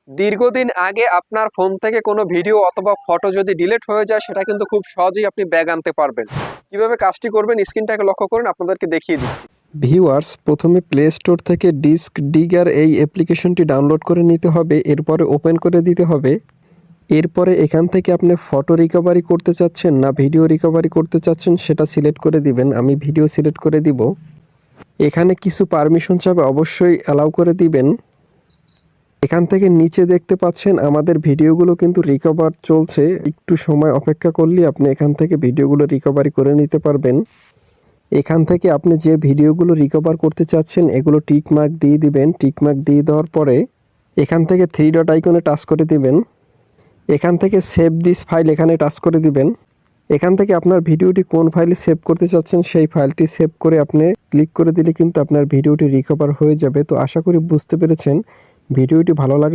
দীর্ঘদিন আগে আপনার ফোন থেকে কোনো ভিডিও অথবা ফটো যদি ডিলিট হয়ে যায় সেটা কিন্তু খুব সহজেই আপনি ব্যাক আনতে পারবেন। কিভাবে কাজটি করবেন স্ক্রিনটাকে লক্ষ্য করুন, আপনাদেরকে দেখিয়ে দিচ্ছি। ভিউয়ার্স, প্রথমে প্লে স্টোর থেকে ডিস্ক ডিগার এই অ্যাপ্লিকেশনটি ডাউনলোড করে নিতে হবে, এরপরে ওপেন করে দিতে হবে। এরপরে এখান থেকে আপনি ফটো রিকভারি করতে চাচ্ছেন না ভিডিও রিকভারি করতে চাচ্ছেন সেটা সিলেক্ট করে দিবেন। আমি ভিডিও সিলেক্ট করে দিব। এখানে কিছু পারমিশন চাবে, অবশ্যই অ্যালাউ করে দিবেন। এখান থেকে নিচে দেখতে পাচ্ছেন আমাদের ভিডিওগুলো কিন্তু রিকভার চলছে। একটু সময় অপেক্ষা করলে আপনি এখান থেকে ভিডিওগুলো রিকভারি করে নিতে পারবেন। এখান থেকে আপনি যে ভিডিওগুলো রিকভার করতে চাচ্ছেন এগুলো টিক মার্ক দিয়ে দিবেন। টিক মার্ক দিয়ে দেওয়ার পরে এখান থেকে 3 ডট আইকনে টাচ করে দিবেন। এখান থেকে সেভ দিস ফাইল এখানে টাচ করে দিবেন। এখান থেকে আপনার ভিডিওটি কোন ফাইলে সেভ করতে চাচ্ছেন সেই ফাইলটি সেভ করে আপনি ক্লিক করে দিলে কিন্তু আপনার ভিডিওটি রিকভার হয়ে যাবে। তো আশা করি বুঝতে পেরেছেন। ভিডিওটি ভালো লাগলে